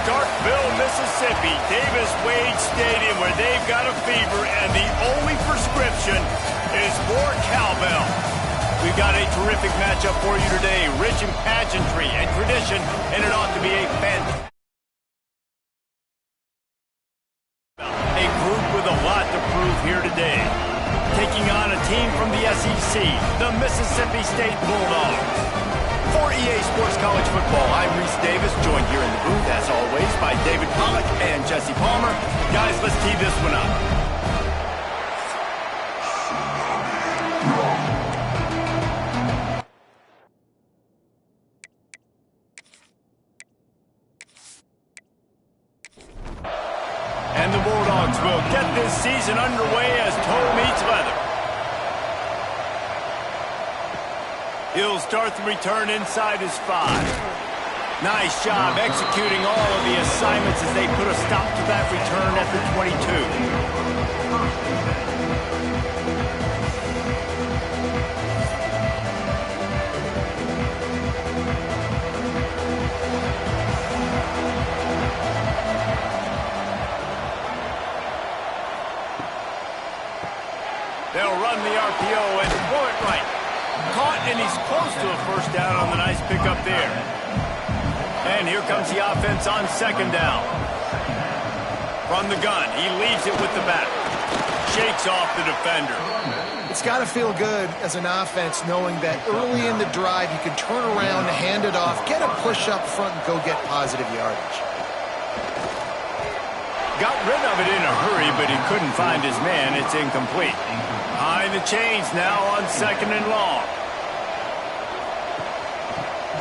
Starkville, Mississippi, Davis Wade Stadium, where they've got a fever, and the only prescription is more cowbell. We've got a terrific matchup for you today, rich in pageantry and tradition, and it ought to be a fantastic. A group with a lot to prove here today. Taking on a team from the SEC, the Mississippi State Bulldogs. For EA Sports College Football, I'm Reese Davis, joined here in the booth, as always, by David Pollack and Jesse Palmer. Guys, let's tee this one up. And the Bulldogs will get this season underway as toe meets leather. He'll start the return inside his 5. Nice job executing all of the assignments as they put a stop to that return at the 22. They'll run the RPO and throw it right. Caught, and he's close to a first down on the nice pickup there. And here comes the offense on second down. From the gun, he leaves it with the back. Shakes off the defender. It's got to feel good as an offense knowing that early in the drive you can turn around, hand it off, get a push up front, and go get positive yardage. Got rid of it in a hurry, but he couldn't find his man. It's incomplete. Behind the chains now on second and long.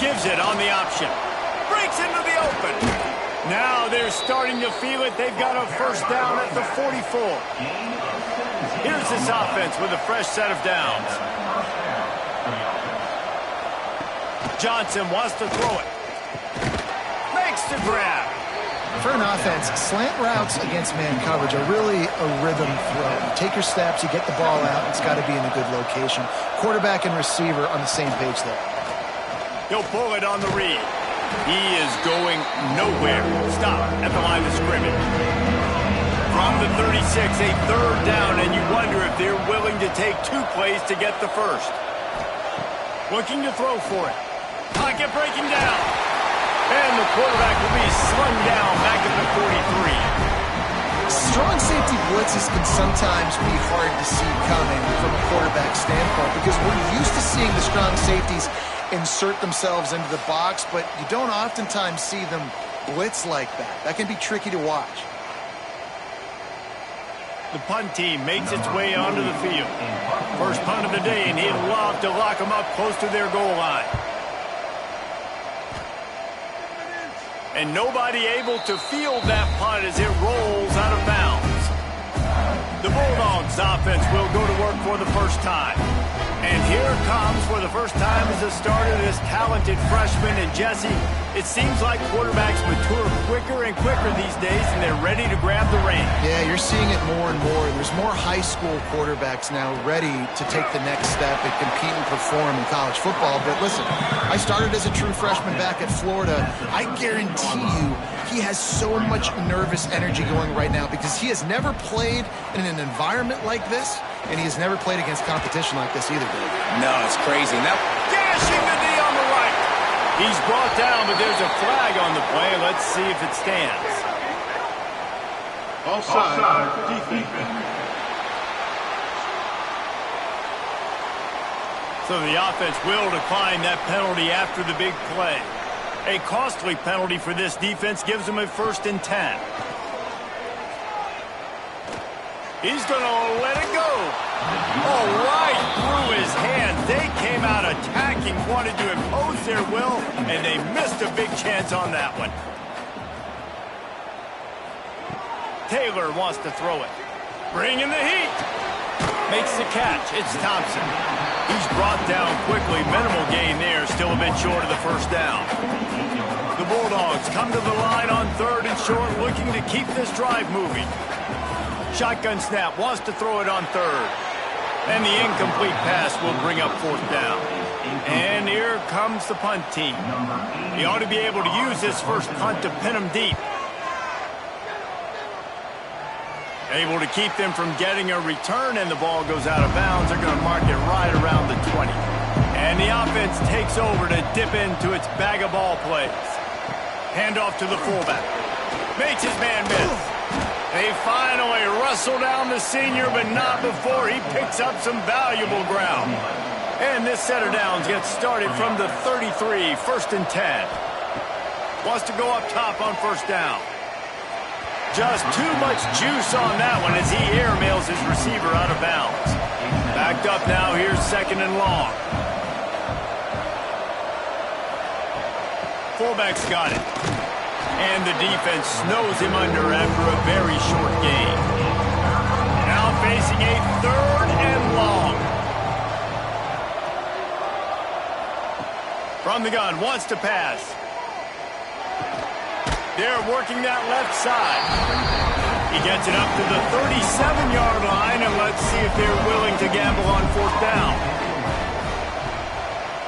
Gives it on the option. Breaks into the open. Now they're starting to feel it. They've got a first down at the 44. Here's this offense with a fresh set of downs. Johnson wants to throw it. Makes the grab. For an offense, slant routes against man coverage are really a rhythm throw. You take your steps, you get the ball out, it's got to be in a good location. Quarterback and receiver on the same page there. He'll pull it on the read. He is going nowhere. Stop at the line of scrimmage. From the 36, a third down, and you wonder if they're willing to take 2 plays to get the first. Looking to throw for it. Pocket breaking down. And the quarterback will be slung down back at the 43. Strong safety blitzes can sometimes be hard to see coming from a quarterback standpoint because we're used to seeing the strong safeties insert themselves into the box, but you don't oftentimes see them blitz like that. That can be tricky to watch. The punt team makes its way onto the field. First punt of the day, and he'd love to lock them up close to their goal line. And nobody able to field that punt as it rolls out of bounds. The Bulldogs offense will go to work for the first time. And here comes for the first time as a starter this talented freshman. And Jesse, it seems like quarterbacks mature quicker and quicker these days, and they're ready to grab the reins. Yeah, you're seeing it more and more. There's more high school quarterbacks now ready to take the next step and compete and perform in college football. But listen, I started as a true freshman back at Florida. I guarantee you he has so much nervous energy going right now because he has never played in an environment like this, and he has never played against competition like this either, Dave. No, it's crazy. Now, dashing the knee on the right. He's brought down, but there's a flag on the play. Let's see if it stands. Offside. Defense. So the offense will decline that penalty after the big play. A costly penalty for this defense gives them a 1st and 10. He's going to let it go. Oh, right through his hands. They came out attacking, wanted to impose their will, and they missed a big chance on that one. Taylor wants to throw it. Bringing the heat. Makes the catch. It's Thompson. He's brought down quickly. Minimal gain there. Still a bit short of the first down. The Bulldogs come to the line on 3rd and short, looking to keep this drive moving. Shotgun snap, wants to throw it on 3rd. And the incomplete pass will bring up 4th down. And here comes the punt team. He ought to be able to use this first punt to pin him deep. Able to keep them from getting a return, and the ball goes out of bounds. They're going to mark it right around the 20. And the offense takes over to dip into its bag of ball plays. Handoff to the fullback. Makes his man miss. They finally wrestle down the senior, but not before he picks up some valuable ground. And this set of downs gets started from the 33, 1st and 10. Wants to go up top on 1st down. Just too much juice on that one as he airmails his receiver out of bounds. Backed up now, here's 2nd and long. Fullback's got it. And the defense snows him under after a very short gain. Now facing a 3rd and long. From the gun, wants to pass. They're working that left side. He gets it up to the 37-yard line, and let's see if they're willing to gamble on 4th down.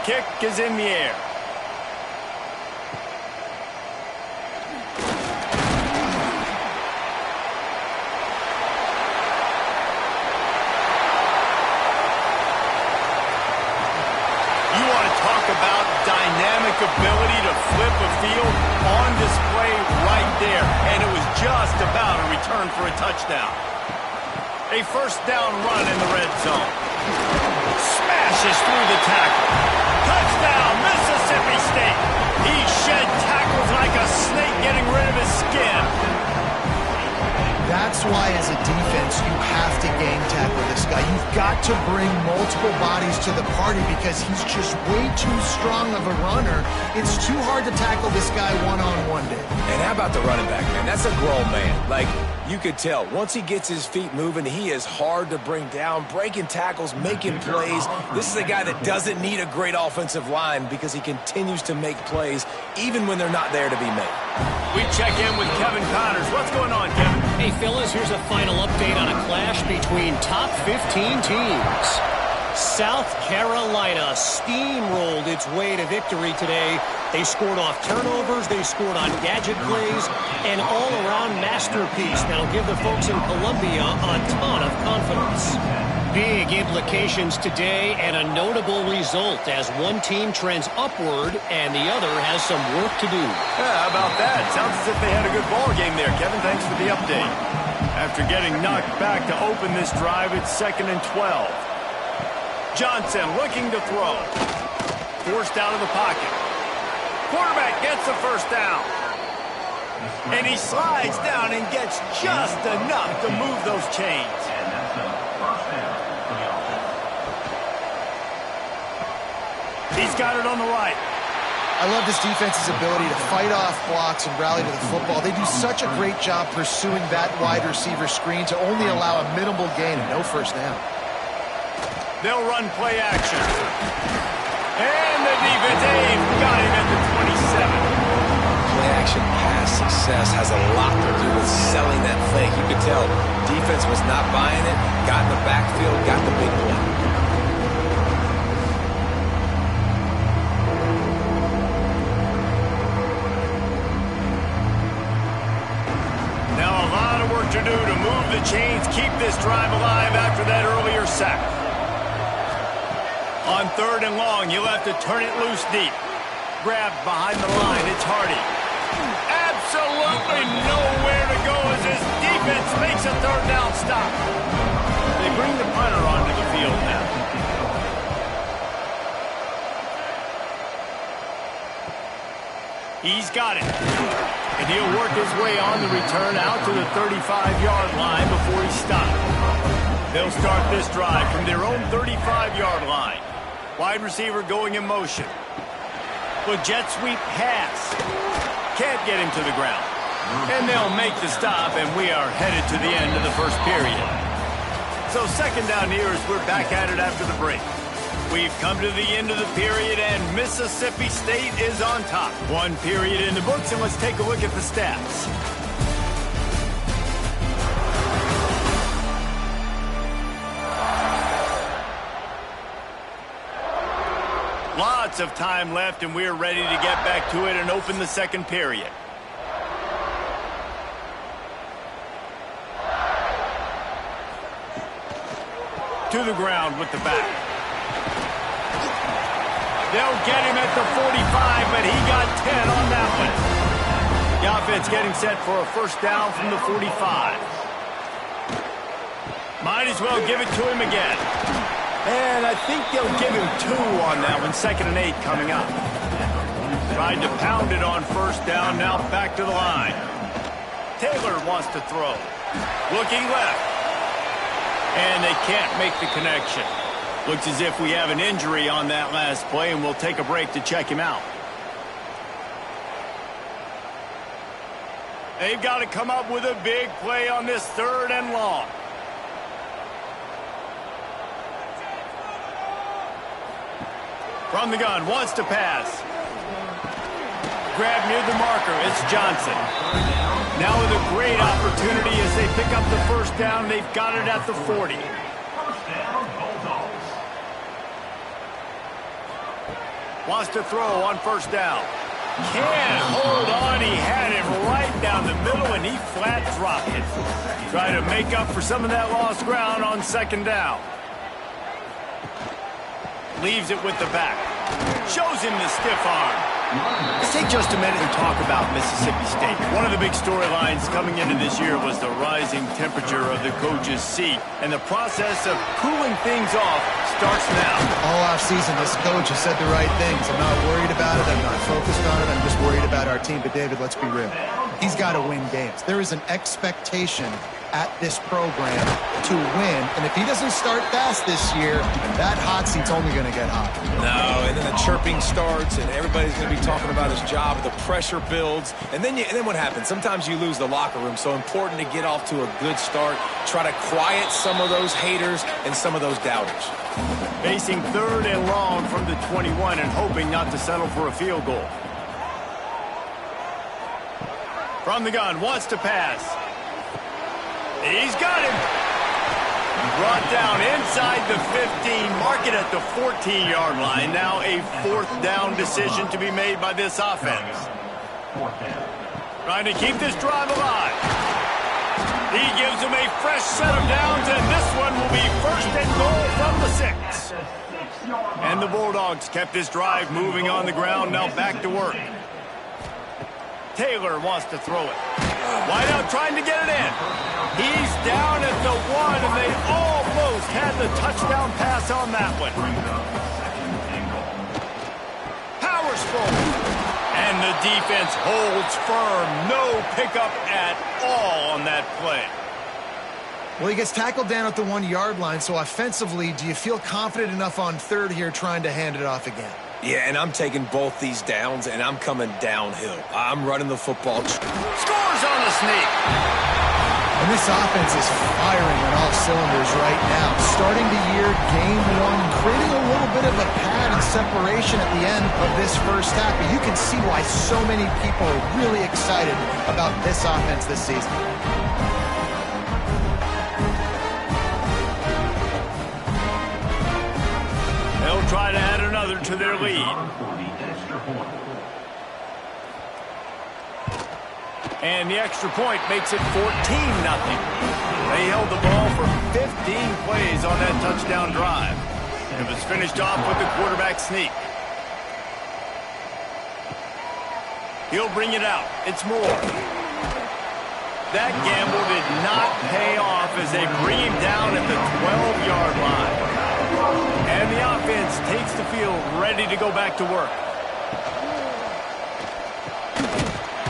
Kick is in the air. About dynamic ability to flip a field on display right there, and it was just about a return for a touchdown. A 1st down run in the red zone. Smashes through the tackle. Touchdown, Mississippi State. He shed tackles like a snake getting rid of his skin. That's why, as a defense, you have to gang tackle this guy. You've got to bring multiple bodies to the party because he's just way too strong of a runner. It's too hard to tackle this guy one-on-one, Dave. And how about the running back, man? That's a grown man. Like, you could tell. Once he gets his feet moving, he is hard to bring down, breaking tackles, making plays. This is a guy that doesn't need a great offensive line because he continues to make plays even when they're not there to be made. We check in with Kevin Connors. What's going on, Kevin? Hey, fellas, here's a final update on a clash between top 15 teams. South Carolina steamrolled its way to victory today. They scored off turnovers, they scored on gadget plays, an all-around masterpiece that'll give the folks in Columbia a ton of confidence. Big implications today and a notable result as one team trends upward and the other has some work to do. Yeah, how about that? Sounds as if they had a good ball game there, Kevin. Thanks for the update. After getting knocked back to open this drive, it's 2nd and 12. Johnson looking to throw. Forced out of the pocket. Quarterback gets the 1st down. And he slides down and gets just enough to move those chains. He's got it on the right. I love this defense's ability to fight off blocks and rally to the football. They do such a great job pursuing that wide receiver screen to only allow a minimal gain and no 1st down. They'll run play action. And the defense got him at the 27. Play action pass success has a lot to do with selling that fake. You could tell defense was not buying it, got in the backfield, got the big play. Now a lot of work to do to move the chains, keep this drive alive after that earlier sack. On 3rd and long, you'll have to turn it loose deep. Grabbed behind the line, it's Hardy. Absolutely nowhere to go as his defense makes a 3rd down stop. They bring the punter onto the field now. He's got it. And he'll work his way on the return out to the 35-yard line before he stopped. They'll start this drive from their own 35-yard line. Wide receiver going in motion. With jet sweep pass. Can't get him to the ground. And they'll make the stop, and we are headed to the end of the 1st period. So 2nd down here as we're back at it after the break. We've come to the end of the period, and Mississippi State is on top. 1 period in the books, and let's take a look at the stats. Lots of time left, and we're ready to get back to it and open the 2nd period. To the ground with the back. They'll get him at the 45, but he got 10 on that one. The offense getting set for a first down from the 45. Might as well give it to him again. And I think they'll give him 2 on that one. 2nd and 8 coming up. Tried to pound it on first down. Now back to the line. Taylor wants to throw. Looking left. And they can't make the connection. Looks as if we have an injury on that last play, and we'll take a break to check him out. They've got to come up with a big play on this 3rd and long. From the gun, wants to pass. Grab near the marker, it's Johnson. Now with a great opportunity as they pick up the first down. They've got it at the 40. Wants to throw on first down. Can't hold on. He had it right down the middle, and he flat dropped it. Try to make up for some of that lost ground on 2nd down. Leaves it with the back. Shows him the stiff arm. Let's take just a minute and talk about Mississippi State. One of the big storylines coming into this year was the rising temperature of the coach's seat. And the process of cooling things off starts now. All offseason, this coach has said the right things. I'm not worried about it. I'm not focused on it. I'm just worried about our team. But, David, let's be real. He's got to win games. There is an expectation at this program to win. And if he doesn't start fast this year, that hot seat's only going to get hot. No, and then the chirping starts, and everybody's going to be talking about his job. The pressure builds, and then what happens? Sometimes you lose the locker room. So important to get off to a good start. Try to quiet some of those haters and some of those doubters. Facing 3rd and long from the 21 and hoping not to settle for a field goal. From the gun, wants to pass. He's got him. Brought down inside the 15, mark it at the 14-yard line. Now a 4th down decision to be made by this offense. Trying to keep this drive alive. He gives him a fresh set of downs, and this one will be 1st and goal from the 6. And the Bulldogs kept this drive moving on the ground. Now back to work. Taylor wants to throw it. Wide out trying to get it in. He's down at the 1, and they almost had the touchdown pass on that one. Powers forward. And the defense holds firm. No pickup at all on that play. Well, he gets tackled down at the 1-yard line, so offensively, do you feel confident enough on 3rd here trying to hand it off again? Yeah, and I'm taking both these downs, and I'm coming downhill. I'm running the football. Scores on the sneak. And this offense is firing on all cylinders right now. Starting the year, game 1, creating a little bit of a pad and separation at the end of this first half. But you can see why so many people are really excited about this offense this season. They'll try to add another to their lead. And the extra point makes it 14-0. They held the ball for 15 plays on that touchdown drive. It was finished off with the quarterback sneak. He'll bring it out. It's Moore. That gamble did not pay off as they bring him down at the 12-yard line. And the offense takes the field ready to go back to work.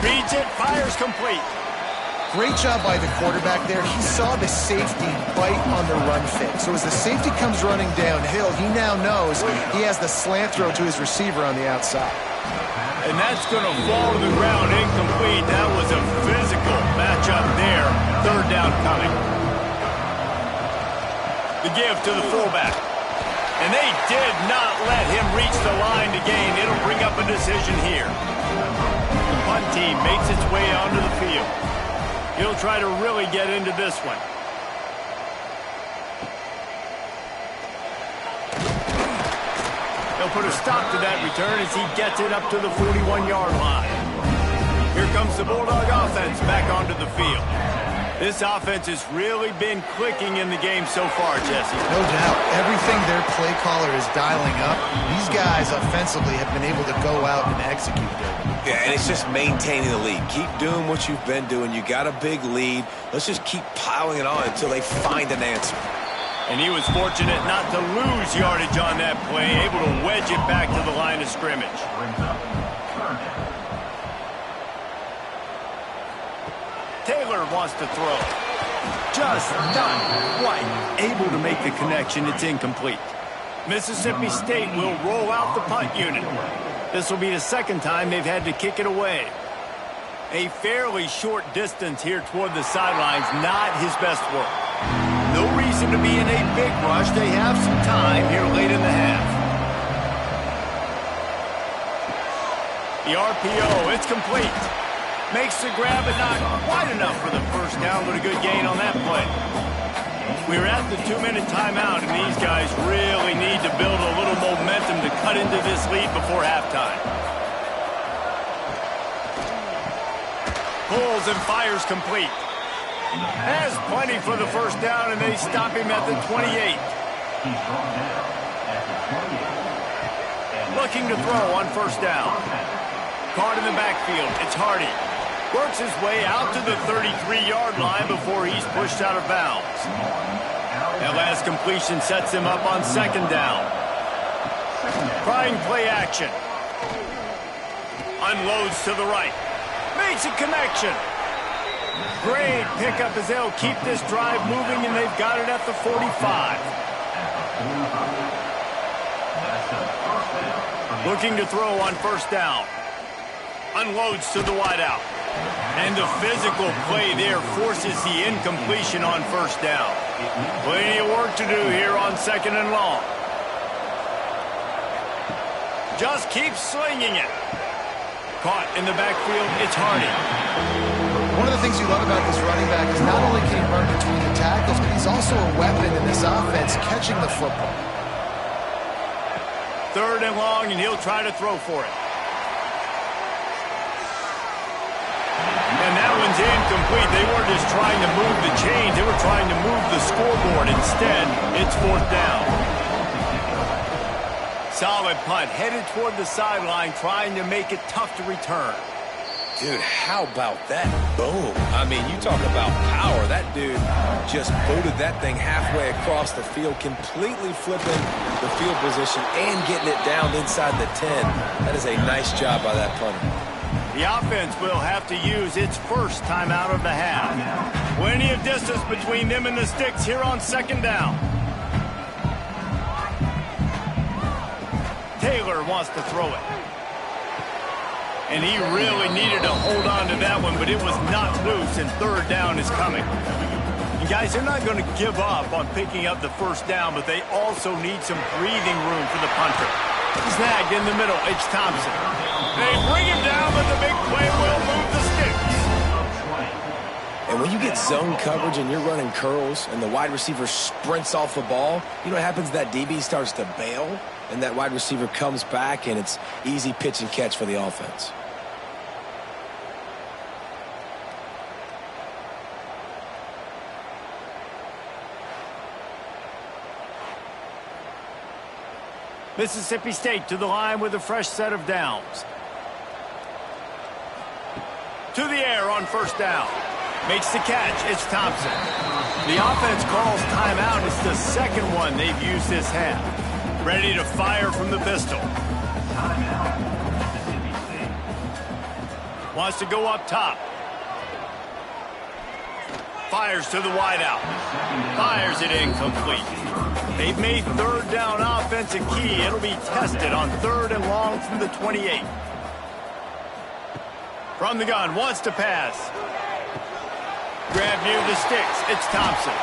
Reads it, fires complete. Great job by the quarterback there. He saw the safety bite on the run fake. So as the safety comes running downhill, he now knows he has the slant throw to his receiver on the outside. And that's going to fall to the ground incomplete. That was a physical matchup there. 3rd down coming. The give to the fullback. And they did not let him reach the line to gain. It'll bring up a decision here. The punt team makes its way onto the field. He'll try to really get into this one. They'll put a stop to that return as he gets it up to the 41-yard line. Here comes the Bulldog offense back onto the field. This offense has really been clicking in the game so far, Jesse. No doubt. Everything their play caller is dialing up, these guys offensively have been able to go out and execute it. Yeah, and it's just maintaining the lead. Keep doing what you've been doing. You got a big lead. Let's just keep piling it on until they find an answer. And he was fortunate not to lose yardage on that play, able to wedge it back to the line of scrimmage. Taylor wants to throw. Just not quite able to make the connection. It's incomplete. Mississippi State will roll out the punt unit. This will be the second time they've had to kick it away. A fairly short distance here toward the sidelines, not his best work. No reason to be in a big rush. They have some time here late in the half. The RPO, it's complete. Makes the grab, but not quite enough for the first down, but a good gain on that play. We're at the 2-minute timeout, and these guys really need to build a little momentum to cut into this lead before halftime. Pulls and fires complete. Has plenty for the first down, and they stop him at the 28. Looking to throw on first down. Caught in the backfield. It's Hardy. Works his way out to the 33-yard line before he's pushed out of bounds. That last completion sets him up on second down. Trying play action. Unloads to the right. Makes a connection. Great pickup as they'll keep this drive moving, and they've got it at the 45. Looking to throw on first down. Unloads to the wideout. And the physical play there forces the incompletion on first down. Plenty of work to do here on second and long. Just keeps slinging it. Caught in the backfield, it's Hardy. One of the things you love about this running back is not only can he run between the tackles, but he's also a weapon in this offense, catching the football. Third and long, and he'll try to throw for it. And that one's incomplete. They weren't just trying to move the chains. They were trying to move the scoreboard. Instead, it's fourth down. Solid punt. Headed toward the sideline, trying to make it tough to return. Dude, how about that? Boom. I mean, you talk about power. That dude just booted that thing halfway across the field, completely flipping the field position and getting it down inside the 10. That is a nice job by that punter. The offense will have to use its first timeout of the half. Plenty of distance between them and the sticks here on second down. Taylor wants to throw it. And he really needed to hold on to that one, but it was not loose, and third down is coming. And guys, they're not going to give up on picking up the first down, but they also need some breathing room for the punter. Snagged in the middle, it's Thompson. They bring him down, but the big play will move the sticks. And when you get zone coverage and you're running curls and the wide receiver sprints off the ball, you know what happens? That DB starts to bail, and that wide receiver comes back, and it's easy pitch and catch for the offense. Mississippi State to the line with a fresh set of downs. To the air on first down. Makes the catch. It's Thompson. The offense calls timeout. It's the second one they've used this half. Ready to fire from the pistol. Wants to go up top. Fires to the wideout. Fires it incomplete. They've made third down offense a key. It'll be tested on third and long from the 28. From the gun, wants to pass. Grab near the sticks. It's Thompson.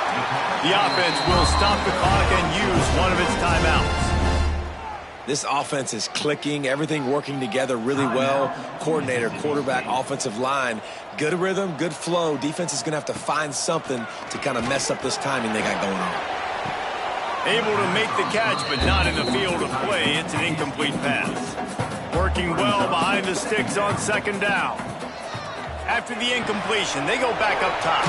The offense will stop the clock and use one of its timeouts. This offense is clicking, everything working together really well. Coordinator, quarterback, offensive line, good rhythm, good flow. Defense is going to have to find something to kind of mess up this timing they got going on. Able to make the catch, but not in the field of play. It's an incomplete pass. Working well behind the sticks on second down. After the incompletion, they go back up top.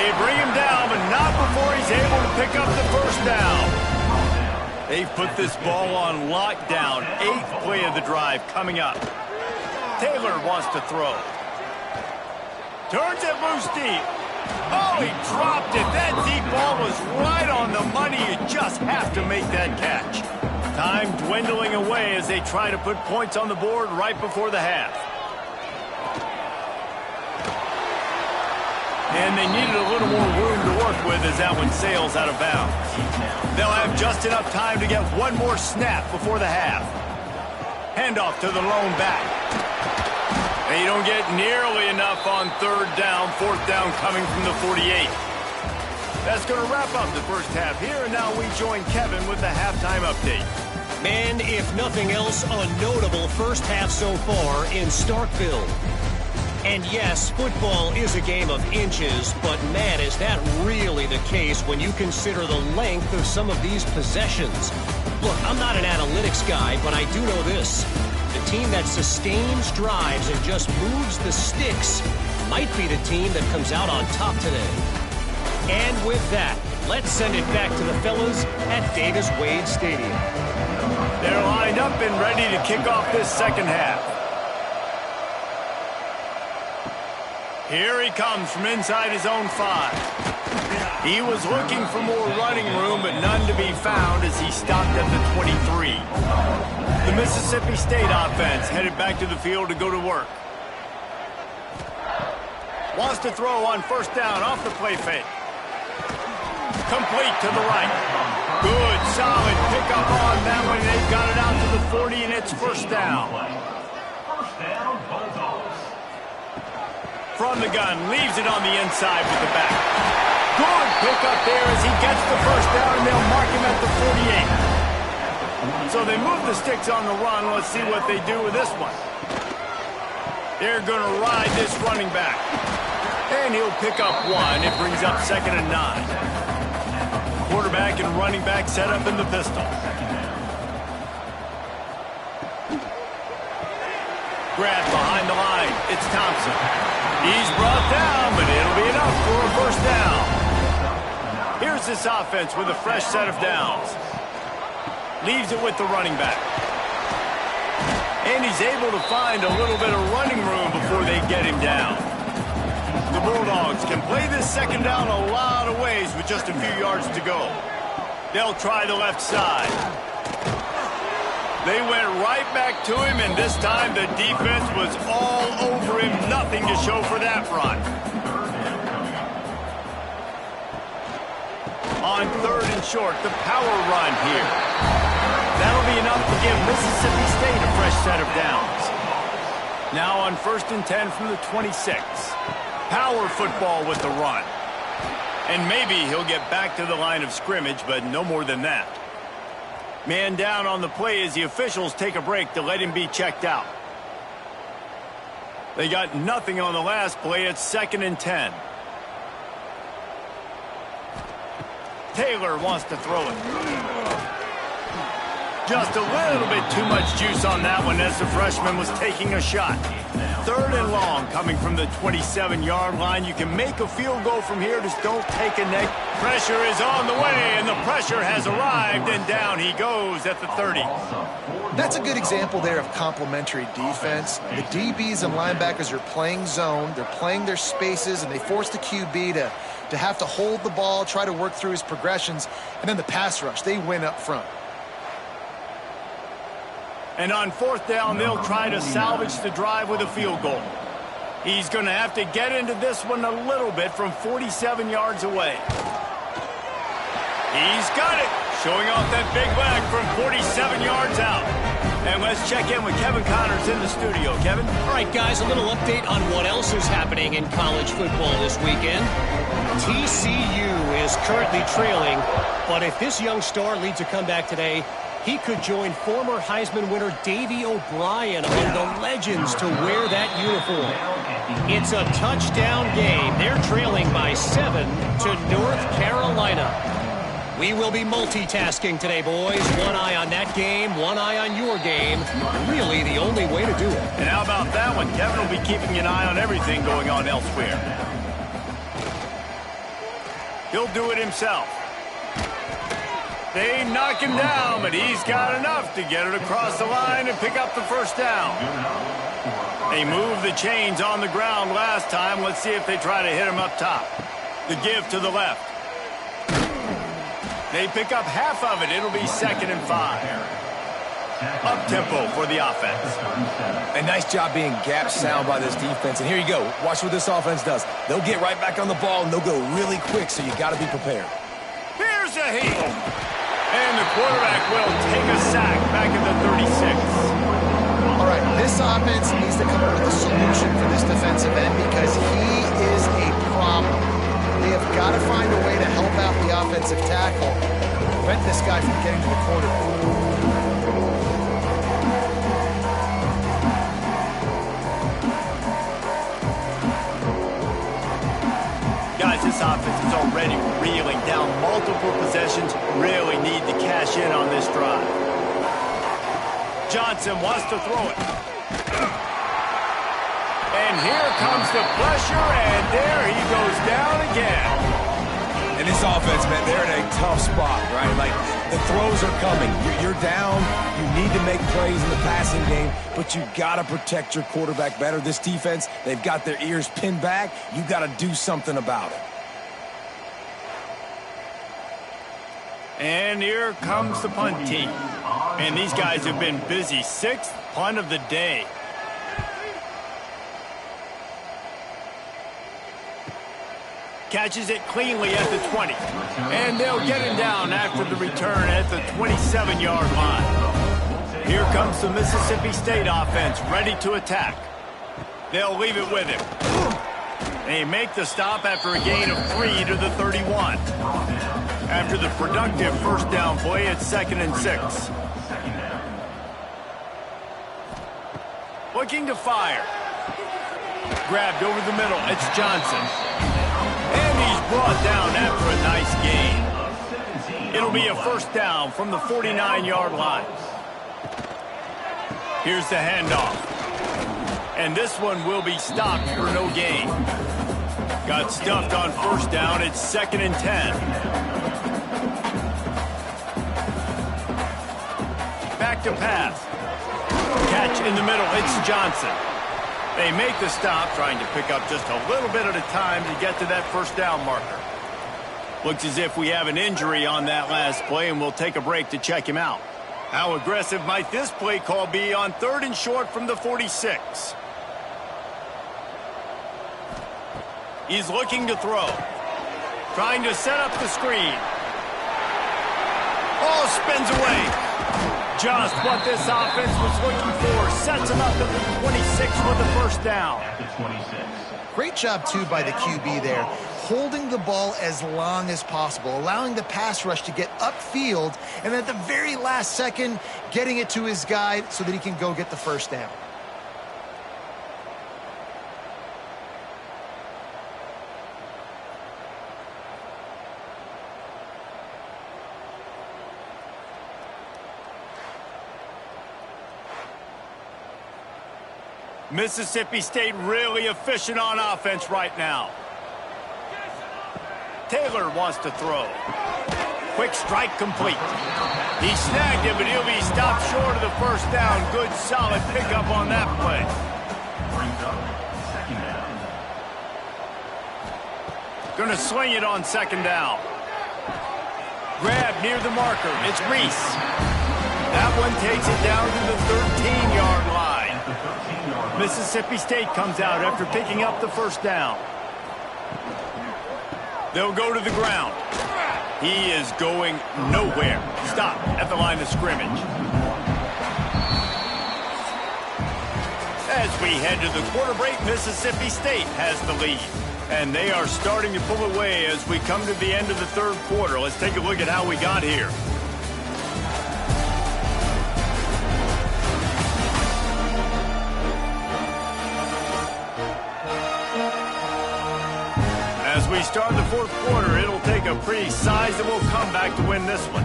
They bring him down, but not before he's able to pick up the first down. They've put this ball on lockdown. 8th play of the drive coming up. Taylor wants to throw. Turns it loose deep. Oh, he dropped it. That deep ball was right on the money. You just have to make that catch. Time dwindling away as they try to put points on the board right before the half. And they needed a little more room to work with as that one sails out of bounds. They'll have just enough time to get one more snap before the half. Handoff to the lone back. They don't get nearly enough on 3rd down. 4th down coming from the 48. That's going to wrap up the first half here, and now we join Kevin with the halftime update. Man, if nothing else, a notable first half so far in Starkville. And yes, football is a game of inches, but man, is that really the case when you consider the length of some of these possessions. Look, I'm not an analytics guy, but I do know this. The team that sustains drives and just moves the sticks might be the team that comes out on top today. And with that, let's send it back to the fellas at Davis-Wade Stadium. They're lined up and ready to kick off this second half. Here he comes from inside his own 5. He was looking for more running room, but none to be found as he stopped at the 23. The Mississippi State offense headed back to the field to go to work. Wants to throw on 1st down off the play fake. Complete to the right. Good, solid pickup on that one. They've got it out to the 40, and it's 1st down. From the gun, leaves it on the inside with the back. Good pickup there as he gets the 1st down, and they'll mark him at the 48. So they move the sticks on the run. Let's see what they do with this one. They're going to ride this running back. And he'll pick up 1. It brings up 2nd and 9. Quarterback and running back set up in the pistol. Grab behind the line. It's Thompson. He's brought down, but it'll be enough for a 1st down. Here's this offense with a fresh set of downs. Leaves it with the running back. And he's able to find a little bit of running room before they get him down. The Bulldogs can play this 2nd down a lot of ways with just a few yards to go. They'll try the left side. They went right back to him, and this time the defense was all over him. Nothing to show for that run. On 3rd and short, the power run here. That'll be enough to give Mississippi State a fresh set of downs. Now on 1st and 10 from the 26. Power football with the run. And maybe he'll get back to the line of scrimmage, but no more than that. Man down on the play as the officials take a break to let him be checked out. They got nothing on the last play. It's 2nd and 10. Taylor wants to throw it. Just a little bit too much juice on that one as the freshman was taking a shot. 3rd and long coming from the 27-yard line. You can make a field goal from here. Just don't take a neck. Pressure is on the way, and the pressure has arrived, and down he goes at the 30. That's a good example there of complementary defense. The DBs and linebackers are playing zone. They're playing their spaces, and they force the QB to have to hold the ball, try to work through his progressions, and then the pass rush, they win up front. And on 4th down, they'll try to salvage the drive with a field goal. He's going to have to get into this one a little bit from 47 yards away. He's got it, showing off that big leg from 47 yards out. And let's check in with Kevin Connors in the studio. Kevin? All right, guys, a little update on what else is happening in college football this weekend. TCU is currently trailing, but if this young star leads a comeback today, he could join former Heisman winner Davey O'Brien among the legends to wear that uniform. It's a touchdown game. They're trailing by 7 to North Carolina. We will be multitasking today, boys. One eye on that game, one eye on your game. Really the only way to do it. And how about that one? Kevin will be keeping an eye on everything going on elsewhere. He'll do it himself. They knock him down, but he's got enough to get it across the line and pick up the first down. They moved the chains on the ground last time. Let's see if they try to hit him up top. The give to the left. They pick up half of it. It'll be 2nd and 5. Up-tempo for the offense. A nice job being gap sound by this defense. And here you go. Watch what this offense does. They'll get right back on the ball, and they'll go really quick, so you got to be prepared. Here's a heat. And the quarterback will take a sack back at the 36. All right, this offense needs to come up with a solution for this defensive end because he is a problem. They have got to find a way to help out the offensive tackle, prevent this guy from getting to the quarterback. Guys, this offense is already reeling down multiple possessions. Really need to cash in on this drive. Johnson wants to throw it. And here comes the pressure, and there he goes down again. And this offense, man, they're in a tough spot, right? Like, the throws are coming. You're down. You need to make plays in the passing game, but you got to protect your quarterback better. This defense, they've got their ears pinned back. You got to do something about it. And here comes the punt team. And these guys have been busy. 6th punt of the day. Catches it cleanly at the 20. And they'll get him down after the return at the 27-yard line. Here comes the Mississippi State offense ready to attack. They'll leave it with him. They make the stop after a gain of 3 to the 31. After the productive first down play, it's 2nd and 6. Looking to fire. Grabbed over the middle. It's Johnson. And he's brought down after a nice gain. It'll be a first down from the 49-yard line. Here's the handoff. And this one will be stopped for no gain. Got stuffed on first down. It's 2nd and 10. Back to pass. Catch in the middle. It's Johnson. They make the stop, trying to pick up just a little bit at a time to get to that first down marker. Looks as if we have an injury on that last play, and we'll take a break to check him out. How aggressive might this play call be on 3rd and short from the 46? He's looking to throw. Trying to set up the screen. Ball spins away. Just what this offense was looking for. Sets him up at the 26 with the first down. Great job, too, by the QB there. Holding the ball as long as possible, allowing the pass rush to get upfield, and at the very last second, getting it to his guy so that he can go get the first down. Mississippi State really efficient on offense right now. Taylor wants to throw. Quick strike complete. He snagged it, but he'll be stopped short of the first down. Good, solid pickup on that play. Gonna swing it on 2nd down. Grab near the marker. It's Reese. That one takes it down to the 13-yard line. Mississippi State comes out after picking up the first down. They'll go to the ground. He is going nowhere. Stop at the line of scrimmage. As we head to the quarter break, Mississippi State has the lead. And they are starting to pull away as we come to the end of the 3rd quarter. Let's take a look at how we got here. As we start the 4th quarter, it'll take a pretty sizable comeback to win this one.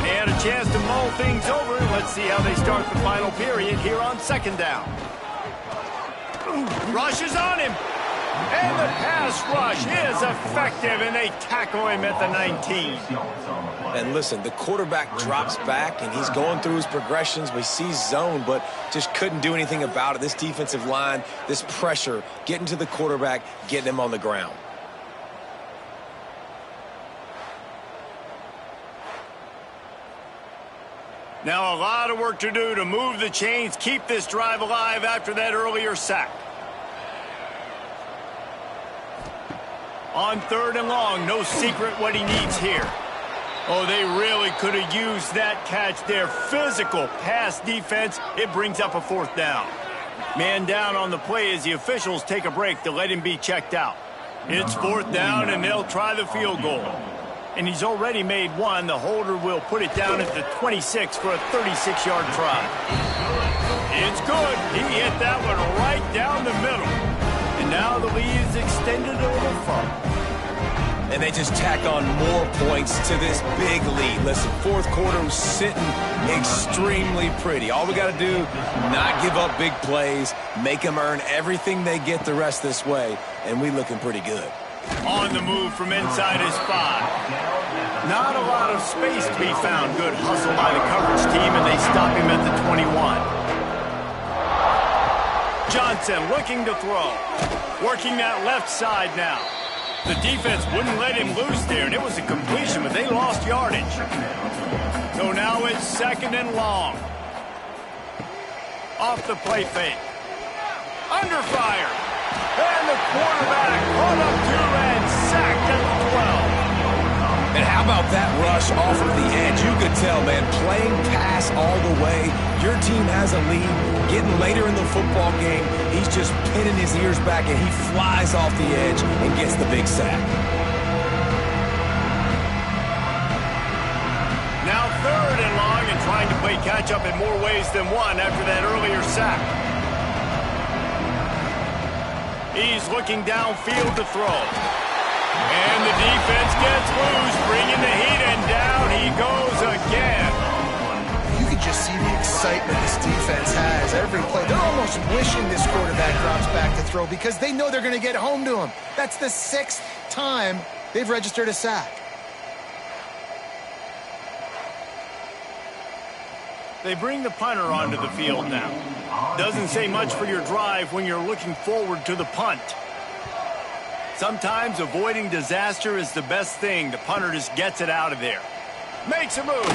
They had a chance to mull things over. Let's see how they start the final period here on 2nd down. Rush is on him. And the pass rush is effective, and they tackle him at the 19. And listen, the quarterback drops back, and he's going through his progressions. We see zone, but just couldn't do anything about it. This defensive line, this pressure, getting to the quarterback, getting him on the ground. Now a lot of work to do to move the chains, keep this drive alive after that earlier sack. On 3rd and long, no secret what he needs here. Oh, they really could have used that catch there. Physical pass defense. It brings up a 4th down. Man down on the play as the officials take a break to let him be checked out. It's 4th down, and they'll try the field goal. And he's already made one. The holder will put it down at the 26 for a 36-yard try. It's good. He hit that one right down the middle. And now the lead is extended a little further. And they just tack on more points to this big lead. Listen, 4th quarter was sitting extremely pretty. All we got to do, not give up big plays, make them earn everything they get the rest this way, and we looking pretty good. On the move from inside his 5. Not a lot of space to be found. Good hustle by the coverage team, and they stop him at the 21. Johnson looking to throw. Working that left side now. The defense wouldn't let him loose there, and it was a completion, but they lost yardage. So now it's 2nd and long. Off the play fake. Under fire. And the quarterback caught up to and sacked at the 12. And how about that rush off of the edge? You could tell, man, playing pass all the way. Your team has a lead. Getting later in the football game, he's just pinning his ears back, and he flies off the edge and gets the big sack. Now 3rd and long, and trying to play catch-up in more ways than one after that earlier sack. He's looking downfield to throw. And the defense gets loose, bringing the heat, and down he goes again. You can just see the excitement this defense has every play. They're almost wishing this quarterback drops back to throw because they know they're going to get home to him. That's the 6th time they've registered a sack. They bring the punter onto the field now. Doesn't say much for your drive when you're looking forward to the punt. Sometimes avoiding disaster is the best thing. The punter just gets it out of there. Makes a move.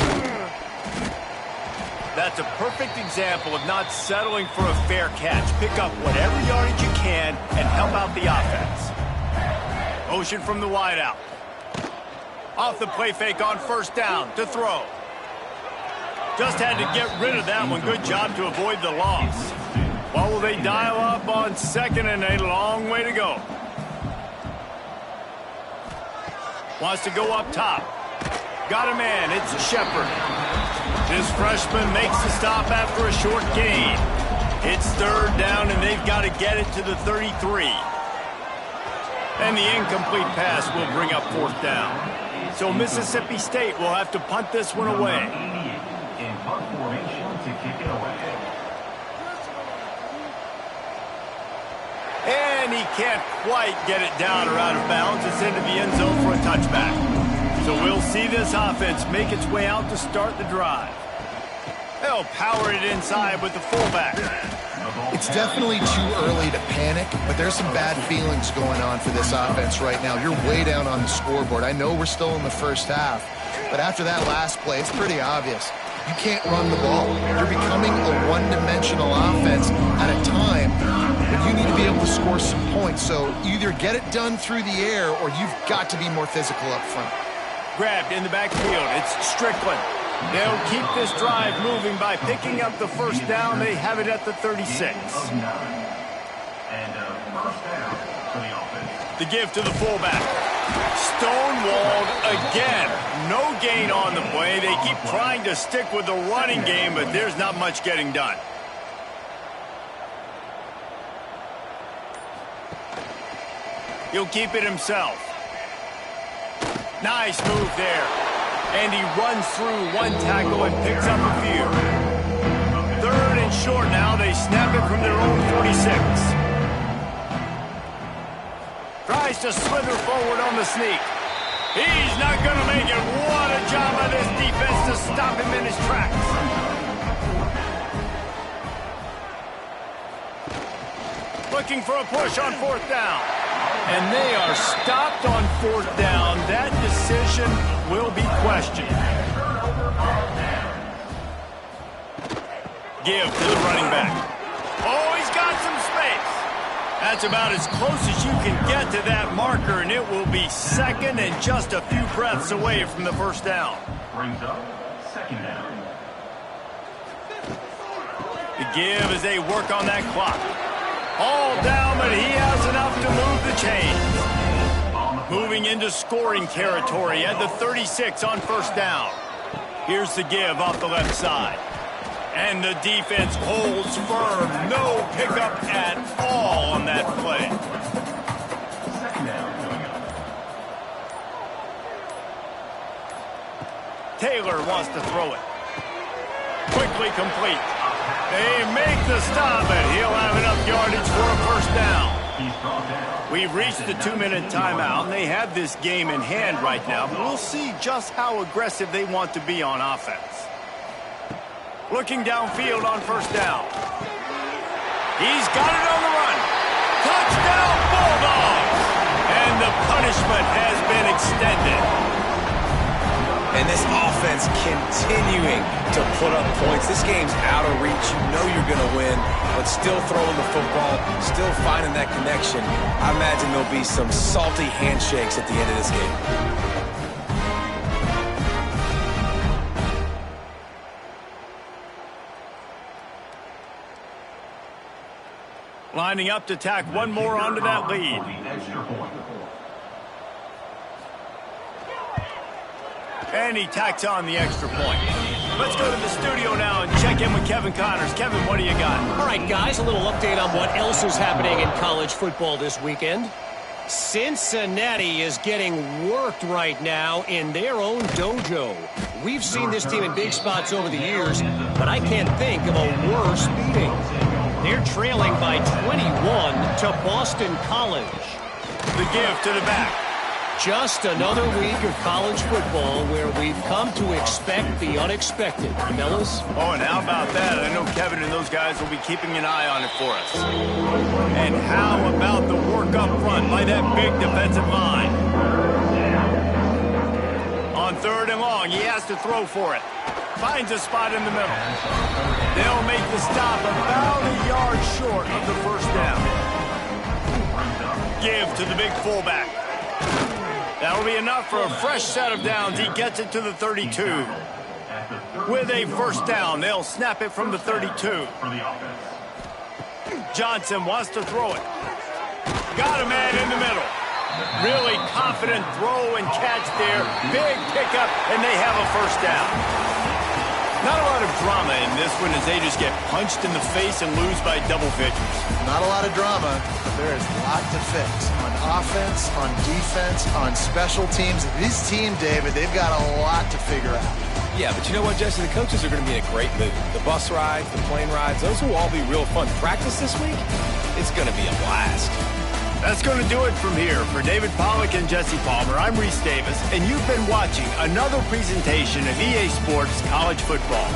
That's a perfect example of not settling for a fair catch. Pick up whatever yardage you can and help out the offense. Motion from the wideout. Off the play fake on 1st down to throw. Just had to get rid of that one. Good job to avoid the loss. Well, will they dial up on 2nd and a long way to go? Wants to go up top. Got a man. It's Shepard. This freshman makes the stop after a short gain. It's 3rd down, and they've got to get it to the 33. And the incomplete pass will bring up 4th down. So Mississippi State will have to punt this one away. In punt formation to kick it away. And he can't quite get it down or out of bounds. It's into the end zone for a touchback. So we'll see this offense make its way out to start the drive. They'll power it inside with the fullback. It's definitely too early to panic, but there's some bad feelings going on for this offense right now. You're way down on the scoreboard. I know we're still in the first half, but after that last play, it's pretty obvious. You can't run the ball. You're becoming a one-dimensional offense at a time when you need to be able to score some points. So either get it done through the air or you've got to be more physical up front. Grabbed in the backfield. It's Strickland. They'll keep this drive moving by picking up the 1st down. They have it at the 36. And 1st down for the offense. The give to the fullback. Stonewalled again. No gain on the play. They keep trying to stick with the running game, but there's not much getting done. He'll keep it himself. Nice move there. And he runs through one tackle and picks up a few. 3rd and short now. They snap it from their own 46. tries to slither forward on the sneak. He's not going to make it. What a job by this defense to stop him in his tracks. Looking for a push on 4th down. And they are stopped on 4th down. That decision will be questioned. Give to the running back. Oh, he's got some space. That's about as close as you can get to that marker, and it will be 2nd and just a few breaths away from the 1st down. Brings up 2nd down. The give as they work on that clock. All down, but he has enough to move the chains. Moving into scoring territory at the 36 on 1st down. Here's the give off the left side. And the defense holds firm. No pickup at all on that play. 2nd down coming up. Taylor wants to throw it. Quickly complete. They make the stop, and he'll have enough yardage for a 1st down. He's brought down. We've reached the 2-minute timeout, and they have this game in hand right now, but we'll see just how aggressive they want to be on offense. Looking downfield on 1st down. He's got it on the run. Touchdown, Bulldogs! And the punishment has been extended. And this offense continuing to put up points. This game's out of reach. You know you're going to win, but still throwing the football, still finding that connection. I imagine there'll be some salty handshakes at the end of this game. Lining up to tack one more onto that lead. And he tacks on the extra point. Let's go to the studio now and check in with Kevin Connors. Kevin, what do you got? All right, guys, a little update on what else is happening in college football this weekend. Cincinnati is getting worked right now in their own dojo. We've seen this team in big spots over the years, but I can't think of a worse beating. They're trailing by 21 to Boston College. The give to the back. Just another week of college football where we've come to expect the unexpected. Fellas? Oh, and how about that? I know Kevin and those guys will be keeping an eye on it for us. And how about the work up front by that big defensive line? On 3rd and long, he has to throw for it. Finds a spot in the middle. They'll make the stop about a yard short of the 1st down. Give to the big fullback. That'll be enough for a fresh set of downs. He gets it to the 32. With a 1st down, they'll snap it from the 32. Johnson wants to throw it. Got a man in the middle. Really confident throw and catch there. Big pickup, and they have a 1st down. Not a lot of drama in this one as they just get punched in the face and lose by double figures. Not a lot of drama, but there is a lot to fix. On offense, on defense, on special teams. This team, David, they've got a lot to figure out. Yeah, but you know what, Jesse? The coaches are going to be in a great mood. The bus rides, the plane rides, those will all be real fun. Practice this week, it's going to be a blast. That's going to do it from here. For David Pollack and Jesse Palmer, I'm Reese Davis, and you've been watching another presentation of EA Sports College Football.